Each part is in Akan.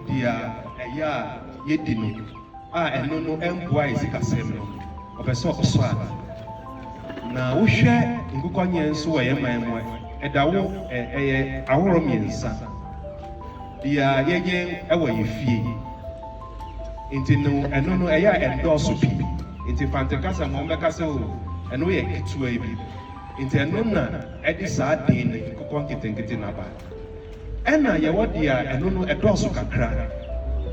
dia eya yedino eno no emboa isikasem no obeso oswa na wohwe ngukonye nso wo yemanmo edawo eye ahoro miensa dia yeyen ewo yefie inti no eno no eya endorse bi inti fantakasa mo mbekasa o eno ye kitua bi inti eno na edi saa den Nkonko Nkintinkiti na ba ena ye wodia eno no endorse kakra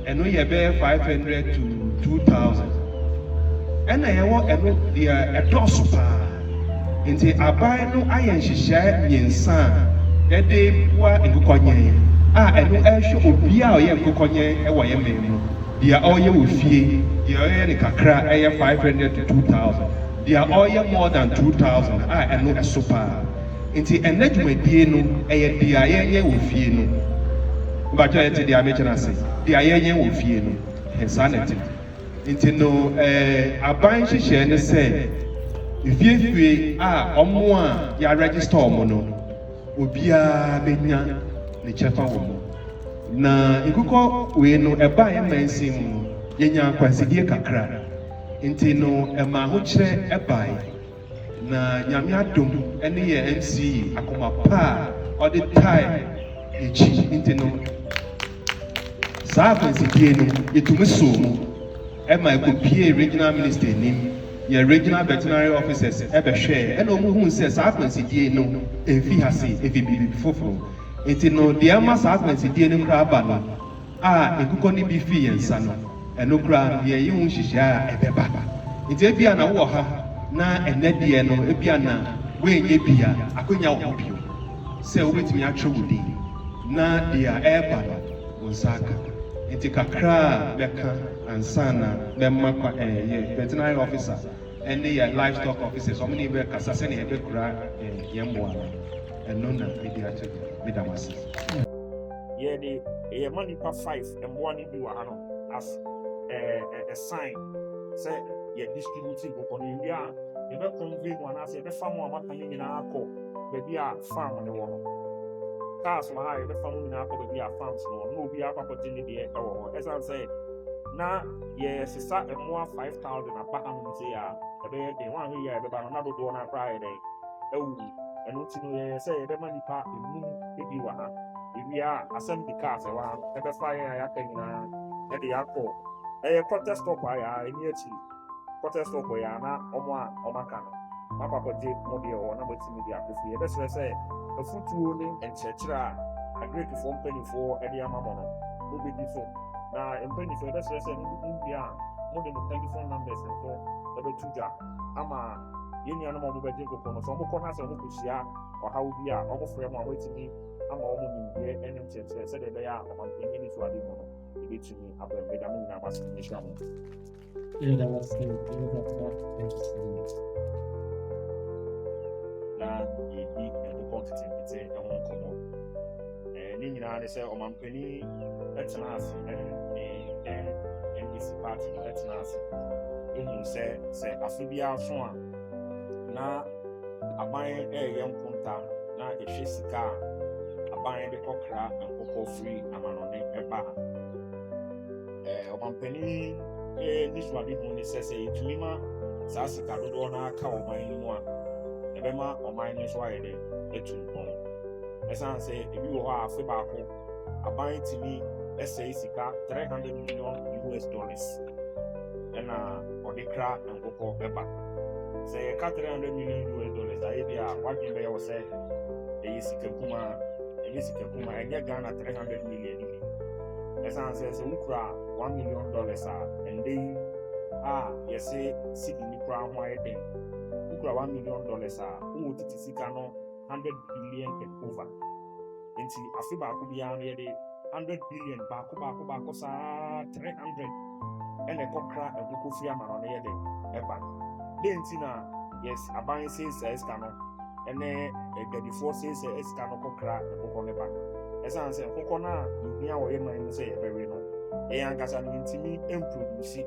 eno ye be 500 to 2000 ena ye wo eno dia endorse pa inti aban no ayen hihye nyensa ede wa Nkonkonye eno ehwe obi a oye Nkonkonye ewo ye memu dia oye ofie dia oye ne kakra eye 500 to 2000 dia oye more than 2000 eno esopa inti enadwumadie no eye dia ye ofie no bajo ete dia mechana se dia ye ofie no insanity inti no aban hihye ne se ifie omo a ya register omo no obia benya ne chefa wo na Nkonko we no eba ye mansim yenya kwansidie kakra inti no ema ho kire eba na nyame adom ene ye MC akoma pa all the time echi inti no saa kwansidie no yetumi so mu ema ekopie regional minister nim ye regional veterinary officers ebehwe ene omu hu se saa kwansidie no efi hase efi bibi foforo inti no dia ma saa kwansidie no kra aba no Nkonko ni bi fi yensa no eno kra ye yi hu hihia ebeba inti ebia na wo ha na enadie no ebia na wenye bia akonya wo bio se obetimi atwewudi na dia eba no wonsaka inti kakra beka ansana bemma kwa ye veterinary officer ene ye livestock officers so many be kasa se ne ebe kura yembo ana eno na media check medamasi ye the money pa 5 and one bi wa hano as a sign say ye distributing Nkonko bia ye be convey one as ye be farm wa maka ni nyina akọ bebi a farm ne wo no cars ma ha ye be farm nyina akọ bebi a farms no bi akọkọte ni de ewo esan say na ye sisa emwa 5000 abahan say ya ebe de wan he ya ebe ba no na dodo na kra ye dey ewu enu ti no ye say ye be mani pa enu ebi wa ha Ibia asem di cars wa ebe fire ya kanyina e de yakọ protest stop ya eni achi protest stop ya na omaka no mapapode mo de o na motimi di akofu ye bese se afutuo ni enchechira agree for penifo e de amamo no obedi so na penifo bese se ni bia mo de telephone numbers so ebe tuja ama yeni anamo mo beje Nkonko no so mo kọ na se mo kusia ọha obi a ọmọ frɛ mo a wetimi ama ọmọ nimbe enim cheche se de be ya ọmọ mpeni so ade mo no ebetumi abembe da mo nyina baso ni hwa mo da wasin na ebi Nkonko Nkintinkiti ehun komo ni nyina ne se ọmọ mpeni etena ase Municipality etena ase ehun se afibia so a na aban eye mpunta na ehwe sika aban de kokra Nkonko free amanone eba obampani niswadi hu ne sese itumima saa sika dodo na aka oman mu a ebema oman ni so ayede etunpon esan se ebi wo ha afi baako aban timi ese sika $300 million ena odekra Nkonko eba se ka $300 million idea what you may say sika kuma enye Ghana $300 million esan se ukra $1 million and then yes sidi ni kra ho ayede ukra $1 million o titi sika no 100 billion and over enti afi ba ko bia no yede 100 billion ba ko sa 300 ene kokra Nkonko free amano no yede eba denti na yes aban says eskano ene gadifo says eskano kokra Nkonko neba esan se Nkonko na bia wo yeman se yebewe no e yankasa no ntimi emproduce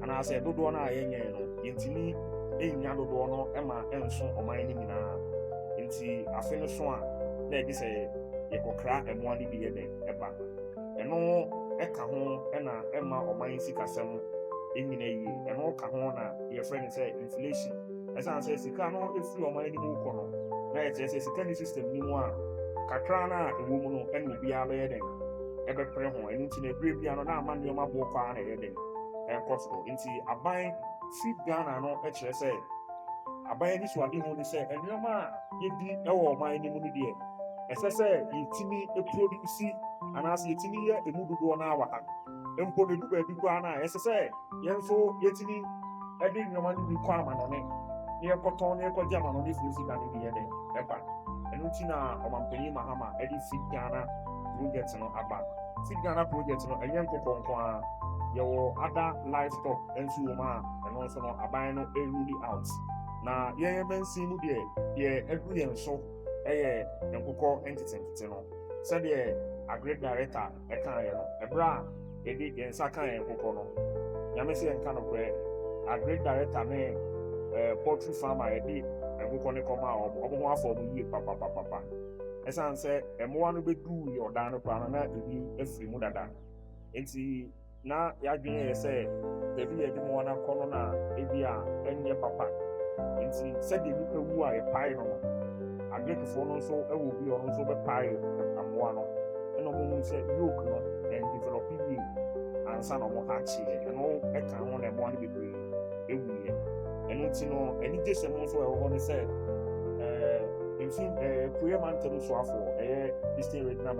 ana se dodo na ayenyen no ntimi enya dodo no ema enso oman ni nyina nti afi no so a na edi se ye kokra emo ani bi ye de eba eno ɛka ho ɛna ɛma ɔman sikasɛm ɛnyina yie ɛno ka ho na yɛfrɛ no sɛ inflation ɛsan sɛ sika no ɛfiri ɔman anim kɔ no na yɛkyerɛ sɛ sika ne system ni mu a kakra no a ɛwɔ mu no ɛna obiara bɛyɛ dɛn ɛbɛpere ho ɛno nti na ɛberɛ bia no na ama nneɛma boɔ kɔ a na ɛyɛ dɛn ɛkɔ soro nti aban fi Ghana no ɛkyerɛ sɛ aban ani so ade ho ne sɛ nneɛma a yɛdi ɛwɔ ɔman anim no deɛ ɛsɛ sɛ yɛtumi produce anaasɛ yɛtumi yɛ emu dodoɔ no awa ha mpo ne du baabi koraa no a ɛsɛ sɛ yɛn nso yɛtumi ɛde nneɛma no bi kɔ amanɔne na yɛkɔtɔn na yɛkɔgye amanɔne firi sika no bi yɛ dɛn ɛba ɛno nti na ɔmanpanyin Mahama ɛde Feed Ghana project no aba Feed Ghana project no ɛnyɛ nkokɔ nko a yɛwɔ other livestock nso wɔ mu a ɛno nso no aban no ɛruli out na yɛn mɛnsin mu deɛ ɛdu yɛn so ɛyɛ nkokɔ nketenkete no sɛdeɛ agri director ɛkaeɛ no ɛberɛ a yɛde yɛn nsa ka yɛn nkokɔ no nyame sɛ yɛnka no korɛ agri director ne poultry farmer yɛde nkokɔ ne kɔma a ɔmo ho afɔ ɔmo yie papapapapa ɛsiane sɛ mmoa no bɛduu yɛ ɔdan no koraa no na ebi afiri mu dada nti na yɛadwene yɛ sɛ baabi yɛde mmoa no akɔ no na ebi a ɛnyɛ papa nti sɛdeɛ nipa wu a yɛpae no agrikifoɔ no nso ɛwɔ bi ɔno nso bɛpae mmoa no ɛna ɔmo hu sɛ yoke no develop yie ansa na ɔmo hakyeɛ ɛno ɛka ho na mmoa no bebree ɛwuiɛ ɛno nti no anigye hyɛ mu nso ɛwɔ hɔ no sɛ Kuye mantam so afọ ɛyɛ Eastern Regional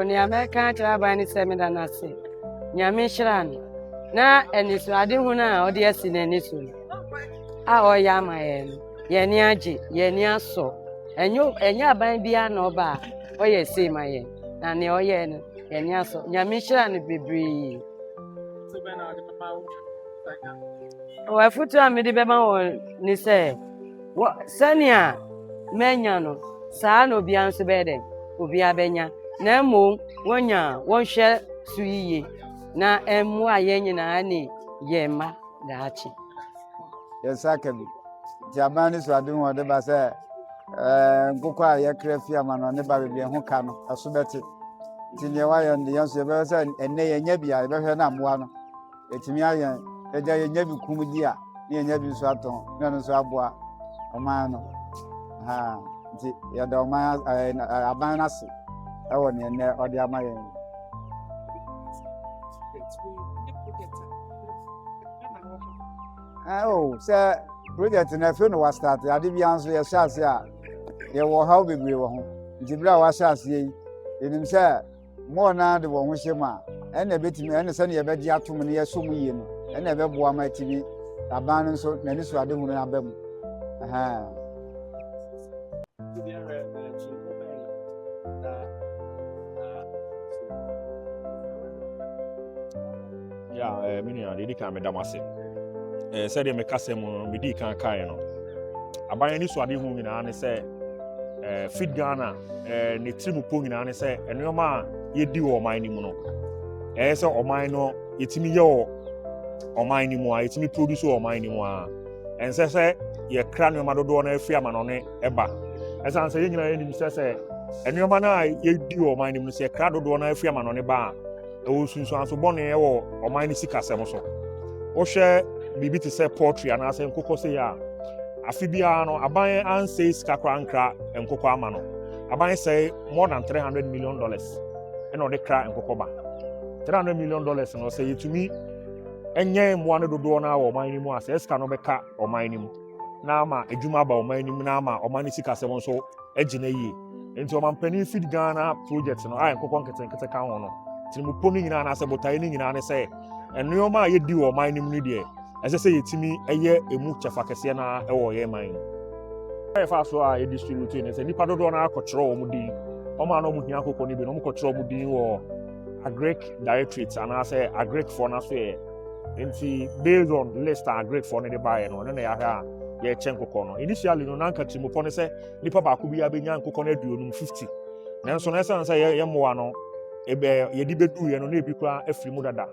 ni America trabani semida nase nyame hira na eniso ade hu na ode asi na eniso a oya ma ye ni age ye ni aso enyo aban bia na oba oye sei ma ye na ne oye no ye ni aso nyame hira no bebre wa futu amede bema wo ni se sania menya no saa no bia nso beden obi abenya na mo wonya wonhwe suyiye na emu aye nyina ne yema daachi yesaka bi jamani so ade ho de ba se nkokọ a yekra fi amano ne ba bebie ho ka no asobeti tinye wa ye ndi yanso ye be se enne ye nya bia ye be hwe na moa no etimi aye eja ye nya bi kum di a ne nya bi so aton ne no so aboa oman no ha nti ya da oman aban na se ewo ne ne ode amaye oh say project na fe no was start ade bia nso ye hyase a ye wo how bebre wo ho nti bra wa hyase yi enim say mo na de wo ho hyema ene betimi ene se ne ye bedi atom ne ye som yie no ene be boa ma tibi aban nso na ni so ade hu na abam aha ya mini ade kan me damase said the Mekasem, Midi can Kayano. A buy any swadi whom in an say, Feed Ghana, Nitrimu Pung in an say, and your ma, ye do or mine mono. As or mine, it's me your or mine more, it's me produce or mine more. And say, ye cran your mother door and free man on it, eba. As I'm saying, you say, and your man, ye do or mine, say, crowd door and free man on a bar. Oh, soon so born or mine is sick as or share. Bibi to say poultry and as Nkonko say ya afibia no aban an say skakra nkra Nkonko ama no aban say more than $300 million and on the kra Nkonko ba $300 million no say to me enye mwa no dodo na wo man ni mu ase ska no beka o man ni mu na ama edwuma ba o man ni mu na ama o man ni sika se won so agina yi nti ɔmampanin feed Ghana project no a Nkonko Nkintinkiti ka ho no tirimupo no nyinaa na sɛ botae no nyinaa ne sɛ nneɛma a yɛdi wɔ ɔman no mu no deɛ ɛsɛ sɛ yɛtumi ɛyɛ emu kyɛfa kɛseɛ na ɛwɔ yɛn man no ɛfa so a yɛdistribute ne sɛ nipa dodoɔ no akɔkyerɛ wɔn din ɔmo a na ɔmo hia akokɔ no bi na ɔmo kɔkyerɛ ɔmo din wɔ agric directorate anaasɛ agric foɔ no so yɛ nti based on list a agric foɔ no de baeɛ no ɔno na yɛahwɛ a yɛkyɛ nkokɔ no initially no nanka tirimupɔ no sɛ nipa baako bi abɛnya nkokɔ no 50 nanso na ɛsɛ sɛ yɛmmoa no yɛde bɛduiɛ no na ebi koraa afiri mu dada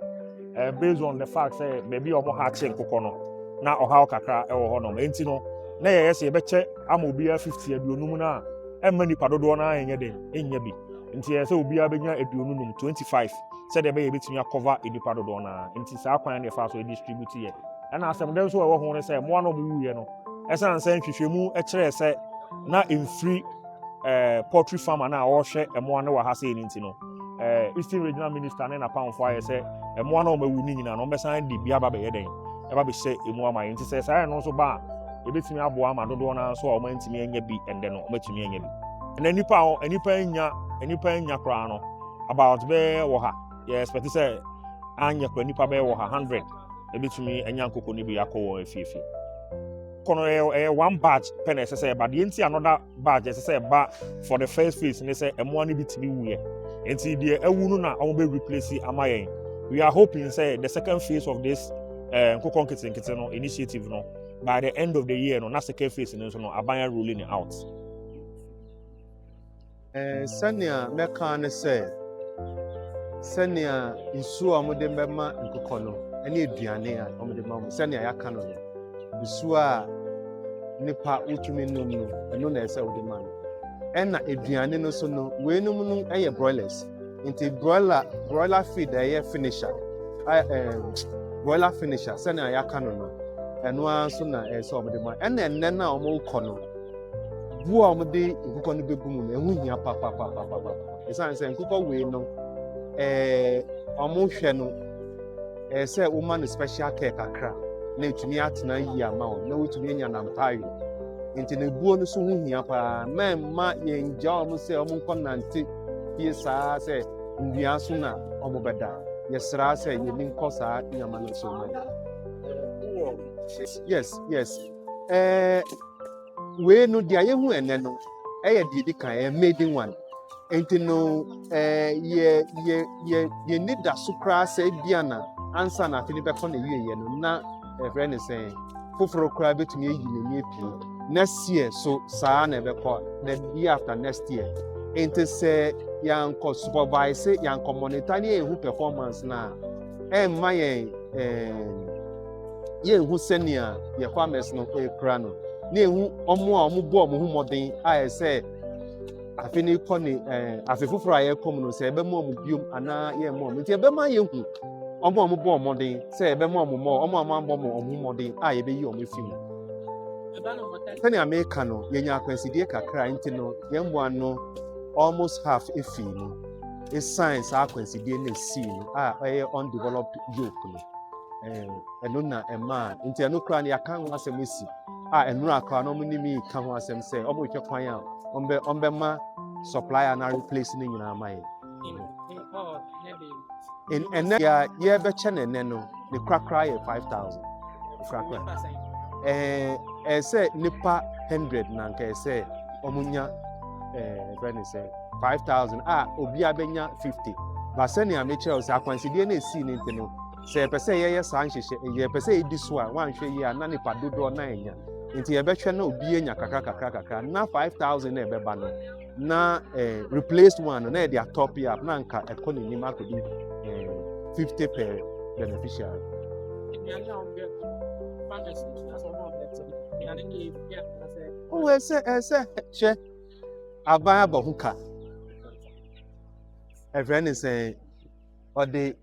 based on the fact sɛ baabi a ɔmo ha kyɛ nkokɔ no na ɔhaw kakra ɛwɔ hɔ nom nti no na yɛyɛ sɛ yɛbɛkyɛ ama obiara 50 aduonum no a ɛmma nipa dodoɔ no a ɛnyɛ den ɛnyɛ bi nti yɛ sɛ obiara bɛnya aduonum 25 sɛdeɛ ɛbɛyɛ yɛbɛtumi akɔva nipa dodoɔ no a nti saa kwan ne yɛfa so yɛdistribute yɛ ɛna asɛm dɛ nso ɛwɔ ho ne sɛ mmoa no ɔmowuiɛ no ɛsiane sɛ nhwehwɛmu kyerɛ sɛ na ɛmfiri poultry farmer no a ɔrehwɛ mmoa no wɔ ha sɛ ɛno nti no Eastern Regional Minister ne napamfo ayɛ sɛ mmoa no ɔmawu no nyinaa no ɔmbɛsan de bi aba bɛyɛ dɛn ɛba bɛhyɛ ɛmu ama yɛ nti sɛ saa no nso ba a yɛbɛtumi aboa ama dodoɔ no nso a ɔmantumi anya bi ɛndɛ no ɔmatumi anya bi ɛna nipa nya koraa no about bɛyɛ wɔ ha yɛ expect sɛ anya koraa nipa bɛyɛ wɔ ha 100 ɛbɛtumi anya nkokɔ no bi akɔ wɔ afiefie kono ɛyɛ one batch pɛ na ɛsɛ sɛ ɛba deɛ nti another batch ɛsɛ sɛ ɛba for the first phase ne sɛ ɛmmoa no bi tumi wuyɛ nti deɛ ɛwu no na ɔmo bɛ replace ama yɛn we are hoping sɛ the second phase of this Nkonko Nkintinkiti no initiative no by the end of the year no na second phase no nso no abanya rolling it out sɛnea mɛka ne sɛnea nsuo a wɔde bɛma nkokɔ no ɛne aduane a wɔde ma sɛnea yɛaka no nsuo a nipa wotumi nom no ɛno na ɛsɛ wɔde ma no ɛna aduane no so no weinom no ɛyɛ broilers nti broiler feed ɛyɛ finisher broiler finisher sɛnea yɛaka no ɛno ara nso na ɛsɛ wɔde ma ɛna ɛnɛ no a wɔkɔ no bu a wɔde nkokɔ no bɛgu mu no ɛho hia papapapapa ɛsiane sɛ nkokɔ wei no wɔhwɛ no sɛ woma no special care kakra na etumi atena yi ama wo na wotumi anya nampayo nti na buo no so ho hia paa mɛmma yɛngya wɔn sɛ wɔn nkɔ nante fie saa sɛ ndua so na wɔn bɛda yɛsra sɛ yɛni nkɔ saa nyama no so ma yes wei no deɛ yɛhu ɛnɛ no ɛyɛ deɛ di kan ɛyɛ maiden one nti no yɛni da so koraa sɛ ebia na ansa na afei ne bɛkɔ na yie no na ɛfrɛ ne sɛ foforɔ koraa bɛtumi ayi n'ani apue next year so saa na ɛbɛkɔ the year after next year nti sɛ yɛankɔ supervise yɛankɔ monitor ne yɛhu performance na ɛmma yɛhu sɛnea yɛ farmers no ɛkura no na yɛhu ɔmo a ɔmo bɔ ɔmo ho mmɔden a ɛsɛ afei ne kɔ ne afei foforɔ a yɛkɔ mu no sɛ ɛbɛma ɔmo biom anaa yɛmma ɔmo nti ɛbɛma yɛhu ɔmo bɔ ɔmɔden sɛ ɛbɛma ɔmo ambɔ ɔmo mmɔden a yɛbɛyi ɔmo fi mu sɛnea meka no yɛnya akwansidie kakra nti no yɛmmoa no almost half efi no ɛsan saa akwansidie no esi no a ɛyɛ undeveloped yoke no ɛno na ɛma nti ɛno koraa no yɛaka ho asɛm esi a ɛnura koraa na ɔmo ne mi ka ho asɛm sɛ ɔmo hwɛ kwan a ɔmbɛma supply na replace ne nyinaa ma yɛ ɛnɛ yɛbɛkyɛ ne nɛ no ne korakora yɛ 5,000 korakora ɛsɛ nipa 100 na nka ɛsɛ ɔmo nya ɛfrɛ ne sɛ 5,000 a obiara bɛnya 50 ba sɛnea mekyerɛ wo sɛ akwansidie no esi ne nti no sɛ yɛpɛ sɛ yɛyɛ saa nhyehyɛ yɛpɛ sɛ yɛdi so a wanhwɛ yie a na nipa dodoɔ na ɛnya nti yɛbɛhwɛ na obi anya kakra na 5,000 na ɛbɛba no na replaced one no na yɛde atop up na nka ɛkɔ n'anim akɔdu 50 per beneficiary. Oh, ɛsɛ hwɛ aban abɔ ho ka ɛfrɛ ne sɛ ɔde